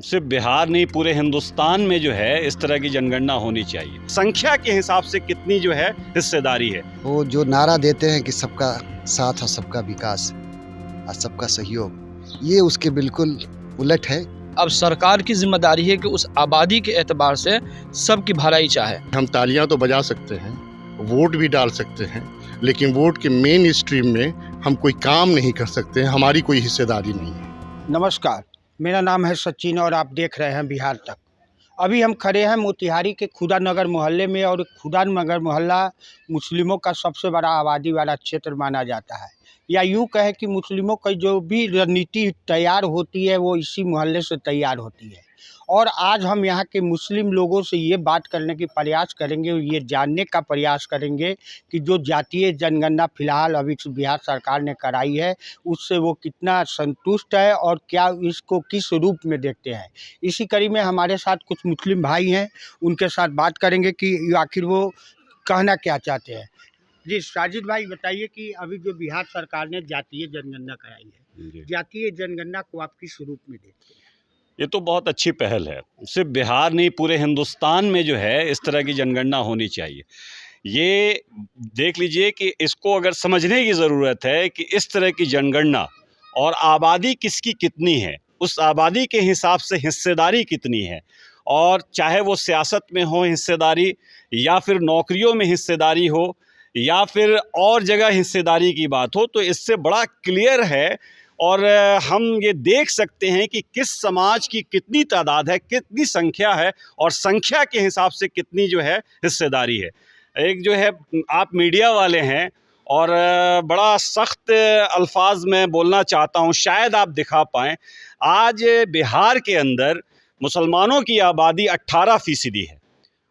सिर्फ बिहार नहीं, पूरे हिंदुस्तान में जो है इस तरह की जनगणना होनी चाहिए। संख्या के हिसाब से कितनी जो है हिस्सेदारी है। वो जो नारा देते हैं कि सबका साथ और सबका विकास और सबका सहयोग, ये उसके बिल्कुल उलट है। अब सरकार की जिम्मेदारी है कि उस आबादी के एतबार से सबकी भलाई चाहे। हम तालियां तो बजा सकते हैं, वोट भी डाल सकते हैं, लेकिन वोट के मेन स्ट्रीम में हम कोई काम नहीं कर सकते हैं, हमारी कोई हिस्सेदारी नहीं है। नमस्कार, मेरा नाम है सचिन और आप देख रहे हैं बिहार तक। अभी हम खड़े हैं मोतिहारी के खुदा नगर मोहल्ले में, और खुदा नगर मोहल्ला मुस्लिमों का सबसे बड़ा आबादी वाला क्षेत्र माना जाता है, या यूँ कहें कि मुस्लिमों की जो भी रणनीति तैयार होती है वो इसी मोहल्ले से तैयार होती है। और आज हम यहाँ के मुस्लिम लोगों से ये बात करने की प्रयास करेंगे, ये जानने का प्रयास करेंगे कि जो जातीय जनगणना फ़िलहाल अभी बिहार सरकार ने कराई है उससे वो कितना संतुष्ट है और क्या इसको किस रूप में देखते हैं। इसी कड़ी में हमारे साथ कुछ मुस्लिम भाई हैं, उनके साथ बात करेंगे कि आखिर वो कहना क्या चाहते हैं। जी साजिद भाई, बताइए कि अभी जो बिहार सरकार ने जातीय जनगणना कराई है, जातीय जनगणना को आप किस रूप में देखते हैं? ये तो बहुत अच्छी पहल है। सिर्फ बिहार नहीं, पूरे हिंदुस्तान में जो है इस तरह की जनगणना होनी चाहिए। ये देख लीजिए कि इसको अगर समझने की ज़रूरत है कि इस तरह की जनगणना और आबादी किसकी कितनी है, उस आबादी के हिसाब से हिस्सेदारी कितनी है, और चाहे वो सियासत में हो हिस्सेदारी, या फिर नौकरियों में हिस्सेदारी हो, या फिर और जगह हिस्सेदारी की बात हो, तो इससे बड़ा क्लियर है। और हम ये देख सकते हैं कि किस समाज की कितनी तादाद है, कितनी संख्या है, और संख्या के हिसाब से कितनी जो है हिस्सेदारी है। एक जो है, आप मीडिया वाले हैं और बड़ा सख्त अल्फाज में बोलना चाहता हूँ, शायद आप दिखा पाएँ। आज बिहार के अंदर मुसलमानों की आबादी 18% है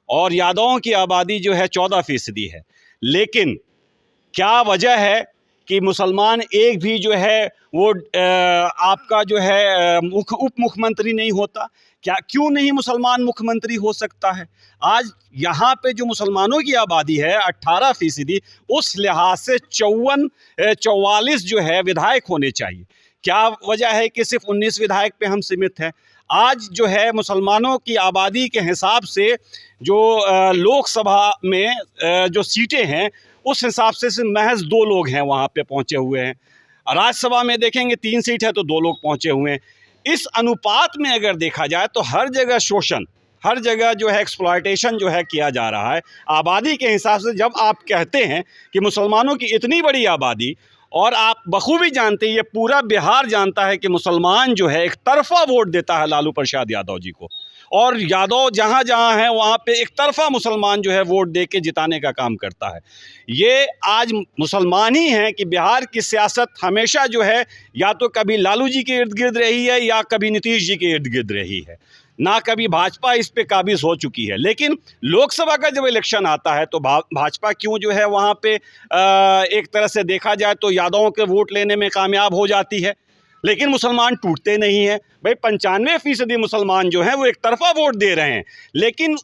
और यादवों की आबादी जो है 14% है। लेकिन क्या वजह है कि मुसलमान एक भी जो है वो आपका जो है उप मुख्यमंत्री नहीं होता? क्यों नहीं मुसलमान मुख्यमंत्री हो सकता है? आज यहाँ पे जो मुसलमानों की आबादी है 18%, उस लिहाज से 44 जो है विधायक होने चाहिए। क्या वजह है कि सिर्फ 19 विधायक पे हम सीमित हैं? आज जो है मुसलमानों की आबादी के हिसाब से जो लोकसभा में जो सीटें हैं, उस हिसाब से सिर्फ महज 2 लोग हैं वहाँ पे पहुँचे हुए हैं। राज्यसभा में देखेंगे 3 सीट है तो 2 लोग पहुँचे हुए हैं। इस अनुपात में अगर देखा जाए तो हर जगह शोषण, हर जगह जो है एक्सप्लॉयटेशन जो है किया जा रहा है आबादी के हिसाब से। जब आप कहते हैं कि मुसलमानों की इतनी बड़ी आबादी, और आप बखूबी जानते हैं, ये पूरा बिहार जानता है कि मुसलमान जो है एक तरफा वोट देता है लालू प्रसाद यादव जी को, और यादव जहाँ जहाँ है वहाँ पे एक तरफा मुसलमान जो है वोट दे के जिताने का काम करता है। ये आज मुसलमान ही हैं कि बिहार की सियासत हमेशा जो है या तो कभी लालू जी के इर्द गिर्द रही है या कभी नीतीश जी के इर्द गिर्द रही है, ना कभी भाजपा इस पे काबिज हो चुकी है। लेकिन लोकसभा का जब इलेक्शन आता है तो भाजपा क्यों जो है वहाँ पे एक तरह से देखा जाए तो यादवों के वोट लेने में कामयाब हो जाती है, लेकिन मुसलमान टूटते नहीं हैं। भाई 95% मुसलमान जो हैं वो एक तरफा वोट दे रहे हैं। लेकिन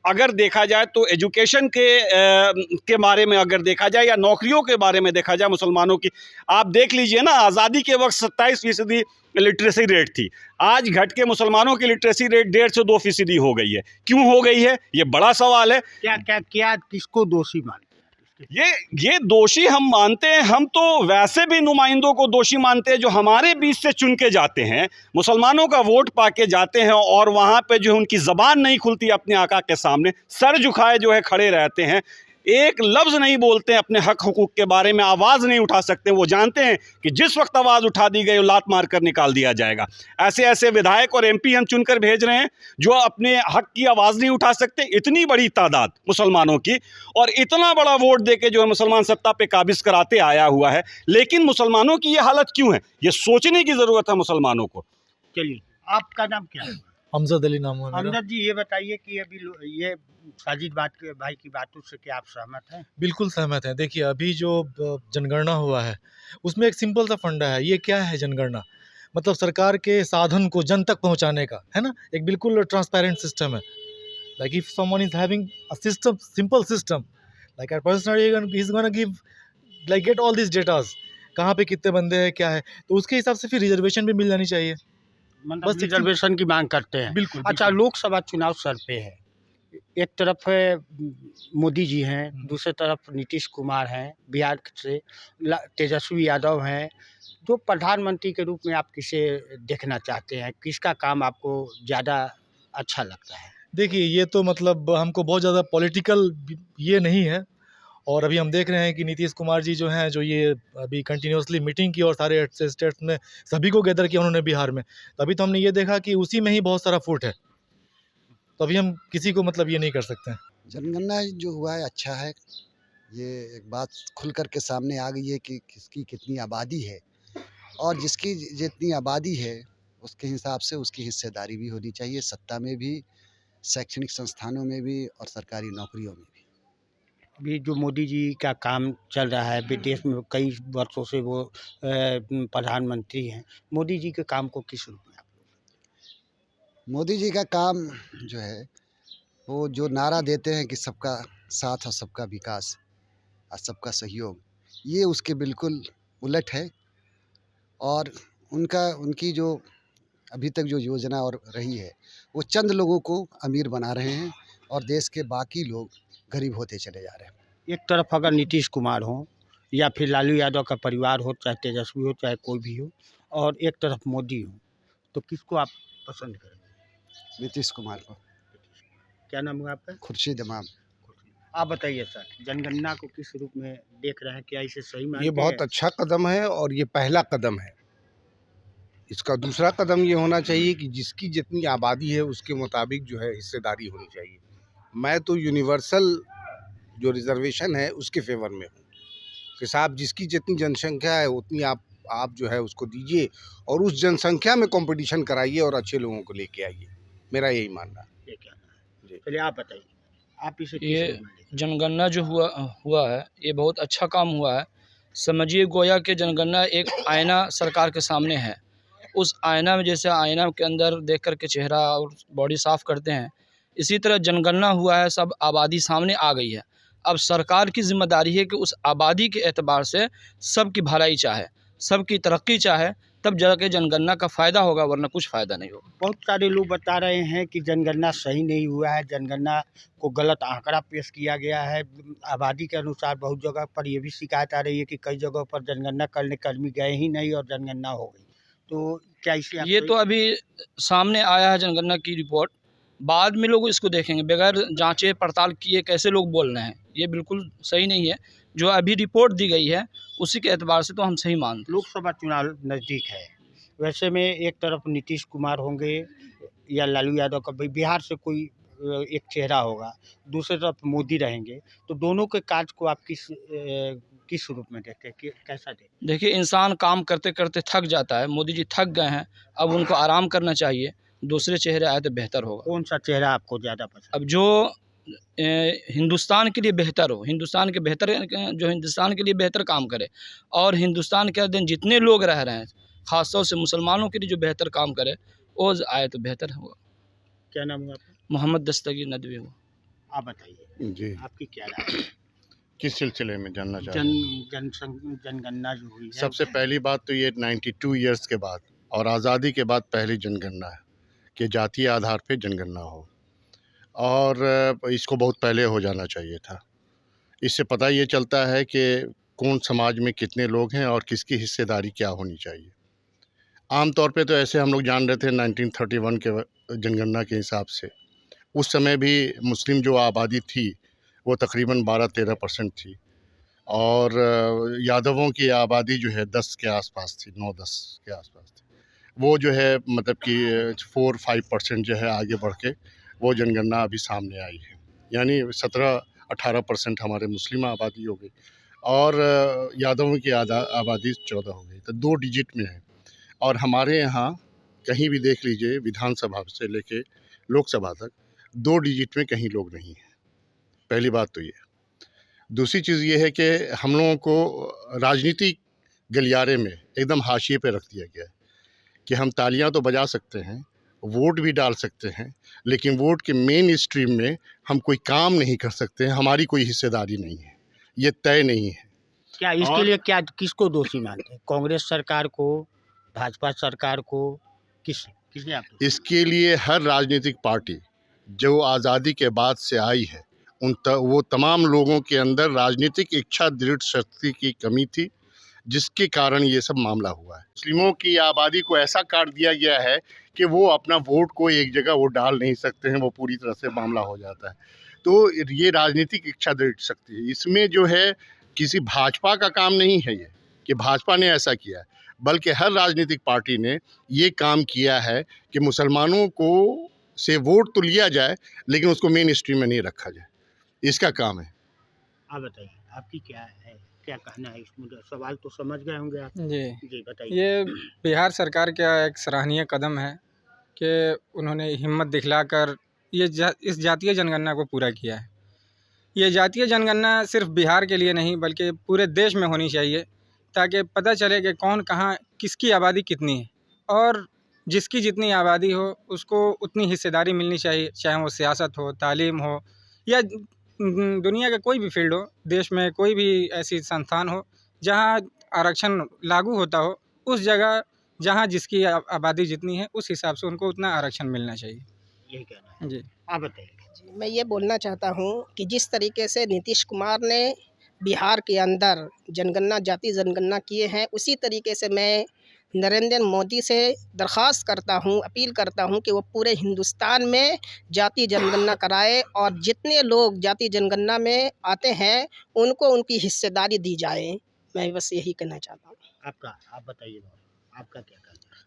अगर देखा जाए तो एजुकेशन के बारे में अगर देखा जाए या नौकरियों के बारे में देखा जाए मुसलमानों की, आप देख लीजिए ना, आज़ादी के वक्त 27% लिटरेसी रेट थी, आज घट के मुसलमानों की लिटरेसी रेट 1.5 से 2% हो गई है। क्यों हो गई है, ये बड़ा सवाल है। क्या किसको दोषी मानते हैं? ये दोषी हम मानते हैं, हम तो वैसे भी नुमाइंदों को दोषी मानते हैं जो हमारे बीच से चुन के जाते हैं, मुसलमानों का वोट पाके जाते हैं, और वहाँ पे जो उनकी ज़बान नहीं खुलती अपने आका के सामने, सर झुकाए जो है खड़े रहते हैं, एक लफ्ज़ नहीं बोलते हैं अपने हक हुकूक के बारे में, आवाज़ नहीं उठा सकते। वो जानते हैं कि जिस वक्त आवाज़ उठा दी गई लात मार कर निकाल दिया जाएगा। ऐसे ऐसे विधायक और MP हम चुनकर भेज रहे हैं जो अपने हक की आवाज़ नहीं उठा सकते। इतनी बड़ी तादाद मुसलमानों की, और इतना बड़ा वोट दे के जो है मुसलमान सत्ता पे काबिज कराते आया हुआ है। लेकिन मुसलमानों की ये हालत क्यों है, ये सोचने की ज़रूरत है मुसलमानों को। चलिए, आपका नाम क्या है? हमजद अली नाम है मेरा। हमजद जी, ये बताइए कि अभी ये साजिद भाई की बातों से क्या आप सहमत हैं? बिल्कुल सहमत है। देखिए, अभी जो जनगणना हुआ है उसमें एक सिंपल सा फंडा है। ये क्या है जनगणना? मतलब सरकार के साधन को जन तक पहुंचाने का, है ना, एक बिल्कुल ट्रांसपेरेंट सिस्टम है। Like if someone is having a system, simple system, like a person he is gonna give, like get all this datas, कहाँ पे कितने बंदे हैं, क्या है, तो उसके हिसाब से फिर रिजर्वेशन भी मिल जानी चाहिए। मतलब बस रिजर्वेशन की मांग करते हैं। बिल्कुल अच्छा, लोकसभा चुनाव सर पे है। एक तरफ है मोदी जी हैं, दूसरी तरफ नीतीश कुमार हैं, बिहार से तेजस्वी यादव हैं। तो प्रधानमंत्री के रूप में आप किसे देखना चाहते हैं? किसका काम आपको ज़्यादा अच्छा लगता है? देखिए, ये तो मतलब हमको बहुत ज़्यादा पॉलिटिकल ये नहीं है। और अभी हम देख रहे हैं कि नीतीश कुमार जी जो हैं, जो ये अभी कंटिन्यूअसली मीटिंग की और सारे स्टेट्स में सभी को गैदर किया उन्होंने बिहार में। तो अभी तो हमने ये देखा कि उसी में ही बहुत सारा फूट है। तो अभी हम किसी को मतलब ये नहीं कर सकते हैं। जनगणना जो हुआ है अच्छा है। ये एक बात खुल कर के सामने आ गई है कि किसकी कितनी आबादी है, और जिसकी जितनी आबादी है उसके हिसाब से उसकी हिस्सेदारी भी होनी चाहिए, सत्ता में भी, शैक्षणिक संस्थानों में भी और सरकारी नौकरियों में भी। अभी जो मोदी जी का काम चल रहा है, विदेश में कई वर्षों से वो प्रधानमंत्री हैं। मोदी जी के काम को किस रूप में आप? मोदी जी का काम जो है वो जो नारा देते हैं कि सबका साथ और सबका विकास और सबका सहयोग, ये उसके बिल्कुल उलट है। और उनकी जो अभी तक जो योजना और रही है वो चंद लोगों को अमीर बना रहे हैं और देश के बाकी लोग गरीब होते चले जा रहे हैं। एक तरफ अगर नीतीश कुमार हो या फिर लालू यादव का परिवार हो, चाहे तेजस्वी हो, चाहे कोई भी हो, और एक तरफ मोदी हो, तो किसको आप पसंद करेंगे? नीतीश कुमार को। क्या नाम हुआ आपका? खुर्शीद इमाम। आप बताइए सर, जनगणना को किस रूप में देख रहे हैं? क्या इसे सही मानते ये बहुत हैं? अच्छा कदम है और ये पहला कदम है। इसका दूसरा कदम ये होना चाहिए कि जिसकी जितनी आबादी है उसके मुताबिक जो है हिस्सेदारी होनी चाहिए। मैं तो यूनिवर्सल जो रिजर्वेशन है उसके फेवर में हूँ कि साहब जिसकी जितनी जनसंख्या है उतनी आप जो है उसको दीजिए और उस जनसंख्या में कंपटीशन कराइए और अच्छे लोगों को लेके आइए। मेरा यही मानना है। ये क्या है? जी। चलिए आप बताइए, आप इसे किस ये रूप में देखते हैं? जनगणना जो हुआ है, ये बहुत अच्छा काम हुआ है। समझिए गोया कि जनगणना एक आईना सरकार के सामने है। उस आईना में, जैसे आईना के अंदर देख कर के चेहरा और बॉडी साफ़ करते हैं, इसी तरह जनगणना हुआ है, सब आबादी सामने आ गई है। अब सरकार की ज़िम्मेदारी है कि उस आबादी के एतबार से सबकी भलाई चाहे, सबकी तरक्की चाहे, तब जाके जनगणना का फ़ायदा होगा, वरना कुछ फ़ायदा नहीं होगा। बहुत सारे लोग बता रहे हैं कि जनगणना सही नहीं हुआ है, जनगणना को गलत आंकड़ा पेश किया गया है। आबादी के अनुसार बहुत जगह पर ये भी शिकायत आ रही है कि कई जगहों पर जनगणना करने कर्मी गए ही नहीं और जनगणना हो गई। तो क्या इसे आप ये तो अभी सामने आया है जनगणना की रिपोर्ट, बाद में लोग इसको देखेंगे। बगैर जांचे पड़ताल किए कैसे लोग बोल रहे हैं, ये बिल्कुल सही नहीं है। जो अभी रिपोर्ट दी गई है उसी के एतबार से तो हम सही मानते हैं। लोकसभा चुनाव नज़दीक है, वैसे में एक तरफ नीतीश कुमार होंगे या लालू यादव का बिहार से कोई एक चेहरा होगा, दूसरी तरफ मोदी रहेंगे, तो दोनों के कार्य को आप किस रूप में देखते हैं? कैसा देखते हैं? देखिए, इंसान काम करते करते थक जाता है। मोदी जी थक गए हैं, अब उनको आराम करना चाहिए। दूसरे चेहरे आए तो बेहतर होगा। कौन सा चेहरा आपको ज़्यादा पसंद? अब जो हिंदुस्तान के लिए बेहतर हो, हिंदुस्तान के लिए बेहतर काम करे, और हिंदुस्तान के अंदर जितने लोग रह रहे हैं, ख़ासतौर से मुसलमानों के लिए जो बेहतर काम करे, वो आए तो बेहतर होगा। क्या नाम हुआ आपका? मोहम्मद दस्तगीर नदवी हुआ। आप बताइए, जी, आपकी क्या राय है? किस सिलसिले में जानना चाह रहे हैं? जनगणना जो हुई है, सबसे पहली बात तो ये 92 ईयर्स के बाद और आज़ादी के बाद पहली जनगणना है कि जातीय आधार पे जनगणना हो, और इसको बहुत पहले हो जाना चाहिए था। इससे पता ये चलता है कि कौन समाज में कितने लोग हैं और किसकी हिस्सेदारी क्या होनी चाहिए। आम तौर पे तो ऐसे हम लोग जान रहे थे 1931 के जनगणना के हिसाब से, उस समय भी मुस्लिम जो आबादी थी वो तकरीबन 12-13% थी, और यादवों की आबादी जो है 10 के आसपास थी, 9-10 के आसपास थी। वो जो है मतलब कि 4-5% जो है आगे बढ़ के वो जनगणना अभी सामने आई है, यानी 17-18% हमारे मुस्लिम आबादी हो गई और यादवों की आबादी 14 हो गई, तो 2 डिजिट में है। और हमारे यहाँ कहीं भी देख लीजिए, विधानसभा से लेके लोकसभा तक 2 डिजिट में कहीं लोग नहीं हैं। पहली बात तो ये। दूसरी चीज़ ये है कि हम लोगों को राजनीतिक गलियारे में एकदम हाशिए पे रख दिया गया है कि हम तालियां तो बजा सकते हैं, वोट भी डाल सकते हैं, लेकिन वोट के मेन स्ट्रीम में हम कोई काम नहीं कर सकते हैं, हमारी कोई हिस्सेदारी नहीं है, ये तय नहीं है। क्या इसके लिए क्या किसको दोषी मानते हैं? कांग्रेस सरकार को, भाजपा सरकार को, इसके लिए हर राजनीतिक पार्टी जो आज़ादी के बाद से आई है वो तमाम लोगों के अंदर राजनीतिक इच्छा दृढ़ शक्ति की कमी थी, जिसके कारण ये सब मामला हुआ है। मुस्लिमों की आबादी को ऐसा काट दिया गया है कि वो अपना वोट को एक जगह वो डाल नहीं सकते हैं, वो पूरी तरह से मामला हो जाता है। तो ये राजनीतिक इच्छा दृढ़ शक्ति है। इसमें जो है किसी भाजपा का काम नहीं है ये कि भाजपा ने ऐसा किया है, बल्कि हर राजनीतिक पार्टी ने ये काम किया है कि मुसलमानों को से वोट तो लिया जाए लेकिन उसको मेन स्ट्रीम में नहीं रखा जाए, इसका काम है। आप बताइए, आपकी क्या कहना है इस मुद्दे? सवाल तो समझ गए होंगे आप। जी बताइए। ये बिहार सरकार का एक सराहनीय कदम है कि उन्होंने हिम्मत दिखलाकर इस जातीय जनगणना को पूरा किया है। ये जातीय जनगणना सिर्फ बिहार के लिए नहीं बल्कि पूरे देश में होनी चाहिए, ताकि पता चले कि कौन कहाँ किसकी आबादी कितनी है, और जिसकी जितनी आबादी हो उसको उतनी हिस्सेदारी मिलनी चाहिए, चाहे वो सियासत हो, तालीम हो, या दुनिया का कोई भी फील्ड हो, देश में कोई भी ऐसी संस्थान हो जहाँ आरक्षण लागू होता हो, उस जगह जहाँ जिसकी आबादी जितनी है उस हिसाब से उनको उतना आरक्षण मिलना चाहिए। यही कहना है। जी, आप बताइए। मैं ये बोलना चाहता हूँ कि जिस तरीके से नीतीश कुमार ने बिहार के अंदर जाति जनगणना किए हैं, उसी तरीके से मैं नरेंद्र मोदी से दरख्वास्त करता हूँ, अपील करता हूँ कि वो पूरे हिंदुस्तान में जाति जनगणना कराए और जितने लोग जाति जनगणना में आते हैं उनको उनकी हिस्सेदारी दी जाए। मैं बस यही कहना चाहता हूँ। आप बताइए, आपका क्या कहना है?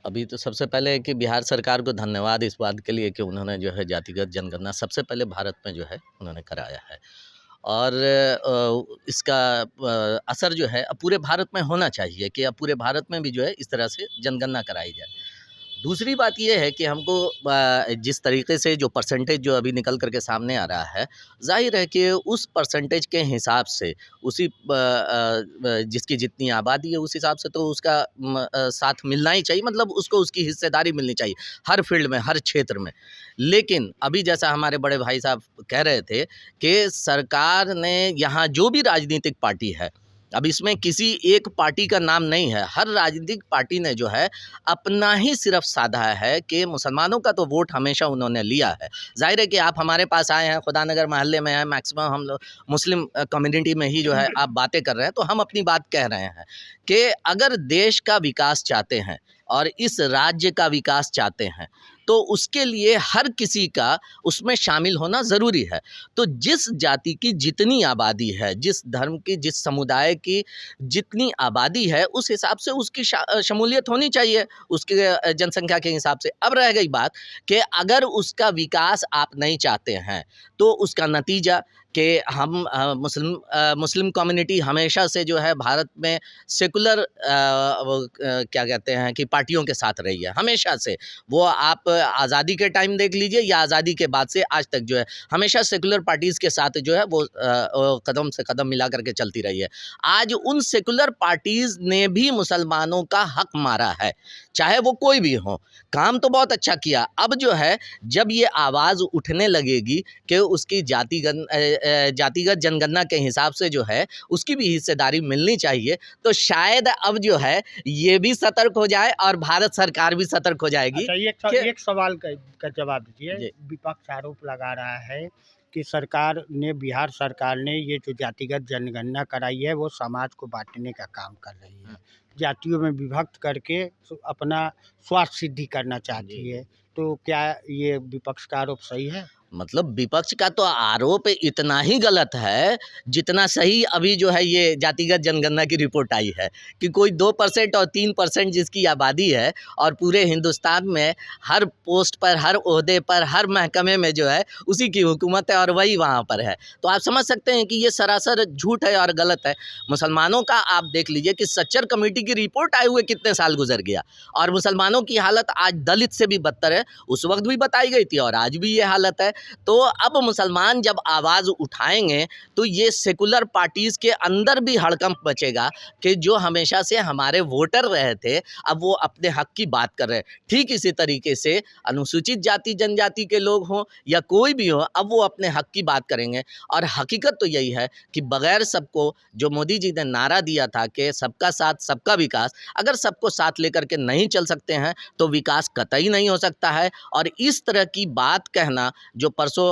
अभी तो सबसे पहले है कि बिहार सरकार को धन्यवाद इस बात के लिए कि उन्होंने जो है जातिगत जनगणना सबसे पहले भारत में जो है उन्होंने कराया है, और इसका असर जो है अब पूरे भारत में होना चाहिए कि अब पूरे भारत में भी जो है इस तरह से जनगणना कराई जाए। दूसरी बात ये है कि हमको जिस तरीके से जो परसेंटेज जो अभी निकल करके सामने आ रहा है, जाहिर है कि उस परसेंटेज के हिसाब से उसी जिसकी जितनी आबादी है उस हिसाब से तो उसका साथ मिलना ही चाहिए, मतलब उसको उसकी हिस्सेदारी मिलनी चाहिए हर फील्ड में, हर क्षेत्र में। लेकिन अभी जैसा हमारे बड़े भाई साहब कह रहे थे कि सरकार ने यहाँ जो भी राजनीतिक पार्टी है, अब इसमें किसी एक पार्टी का नाम नहीं है, हर राजनीतिक पार्टी ने जो है अपना ही सिर्फ साधा है कि मुसलमानों का तो वोट हमेशा उन्होंने लिया है। जाहिर है कि आप हमारे पास आए हैं, खुदानगर मोहल्ले में हैं, मैक्सिमम हम लोग मुस्लिम कम्युनिटी में ही जो है आप बातें कर रहे हैं, तो हम अपनी बात कह रहे हैं कि अगर देश का विकास चाहते हैं और इस राज्य का विकास चाहते हैं तो उसके लिए हर किसी का उसमें शामिल होना ज़रूरी है। तो जिस जाति की जितनी आबादी है, जिस धर्म की, जिस समुदाय की जितनी आबादी है, उस हिसाब से उसकी शमूलियत होनी चाहिए उसके जनसंख्या के हिसाब से। अब रह गई बात कि अगर उसका विकास आप नहीं चाहते हैं तो उसका नतीजा कि हम मुस्लिम कम्युनिटी हमेशा से जो है भारत में सेकुलर क्या कहते हैं कि पार्टियों के साथ रही है, हमेशा से। वो आप आज़ादी के टाइम देख लीजिए या आज़ादी के बाद से आज तक जो है हमेशा सेकुलर पार्टीज़ के साथ जो है वो कदम से कदम मिला करके चलती रही है। आज उन सेकुलर पार्टीज़ ने भी मुसलमानों का हक मारा है, चाहे वो कोई भी हो। काम तो बहुत अच्छा किया। अब जो है जब ये आवाज़ उठने लगेगी कि उसकी जातिगत जनगणना के हिसाब से जो है उसकी भी हिस्सेदारी मिलनी चाहिए, तो शायद अब जो है ये भी सतर्क हो जाए और भारत सरकार भी सतर्क हो जाएगी। अच्छा, एक सवाल का जवाब दीजिए। विपक्ष आरोप लगा रहा है कि बिहार सरकार ने ये जो जातिगत जनगणना कराई है वो समाज को बांटने का काम कर रही है, जातियों में विभक्त करके अपना स्वार्थ सिद्धि करना चाहती है। तो क्या ये विपक्ष का आरोप सही है? मतलब विपक्ष का तो आरोप इतना ही गलत है जितना सही अभी जो है ये जातिगत जनगणना की रिपोर्ट आई है कि कोई 2% और 3% जिसकी आबादी है और पूरे हिंदुस्तान में हर पोस्ट पर, हर ओहदे पर, हर महकमे में जो है उसी की हुकूमत है और वही वहाँ पर है। तो आप समझ सकते हैं कि ये सरासर झूठ है और गलत है। मुसलमानों का आप देख लीजिए कि सच्चर कमेटी की रिपोर्ट आए हुए कितने साल गुजर गया और मुसलमानों की हालत आज दलित से भी बदतर है। उस वक्त भी बताई गई थी और आज भी ये हालत है। तो अब मुसलमान जब आवाज़ उठाएंगे तो ये सेकुलर पार्टीज़ के अंदर भी हड़कंप मचेगा कि जो हमेशा से हमारे वोटर रहे थे अब वो अपने हक की बात कर रहे हैं। ठीक इसी तरीके से अनुसूचित जाति जनजाति के लोग हों या कोई भी हो, अब वो अपने हक की बात करेंगे। और हकीकत तो यही है कि बगैर सबको, जो मोदी जी ने नारा दिया था कि सबका साथ सबका विकास, अगर सबको साथ लेकर के नहीं चल सकते हैं तो विकास कतई नहीं हो सकता है। और इस तरह की बात कहना, जो परसों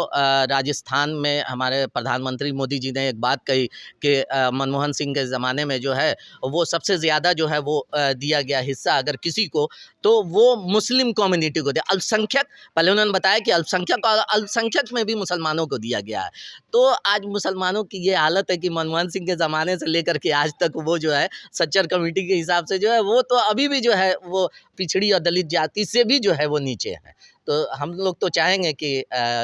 राजस्थान में हमारे प्रधानमंत्री मोदी जी ने एक बात कही कि मनमोहन सिंह के ज़माने में जो है वो सबसे ज़्यादा जो है वो दिया गया हिस्सा अगर किसी को तो वो मुस्लिम कम्युनिटी को दिया, अल्पसंख्यक, पहले उन्होंने बताया कि अल्पसंख्यक और अल्पसंख्यक में भी मुसलमानों को दिया गया है। तो आज मुसलमानों की ये हालत है कि मनमोहन सिंह के ज़माने से लेकर के आज तक वो जो है सच्चर कमेटी के हिसाब से जो है वो तो अभी भी जो है वो पिछड़ी और दलित जाति से भी जो है वो नीचे है। तो हम लोग तो चाहेंगे कि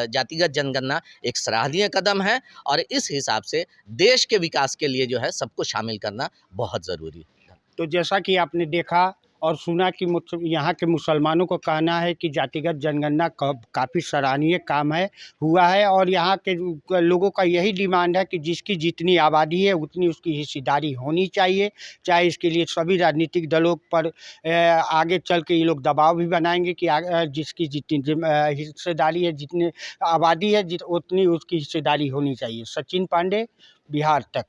जातिगत जनगणना एक सराहनीय कदम है और इस हिसाब से देश के विकास के लिए जो है सबको शामिल करना बहुत ज़रूरी है। तो जैसा कि आपने देखा और सुना कि यहाँ के मुसलमानों को कहना है कि जातिगत जनगणना काफ़ी सराहनीय काम हुआ है और यहाँ के लोगों का यही डिमांड है कि जिसकी जितनी आबादी है उतनी उसकी हिस्सेदारी होनी चाहिए। चाहे इसके लिए सभी राजनीतिक दलों पर आगे चल के ये लोग दबाव भी बनाएंगे कि जिसकी जितनी हिस्सेदारी है, जितनी आबादी है उतनी उसकी हिस्सेदारी होनी चाहिए। सचिन पांडे, बिहार तक।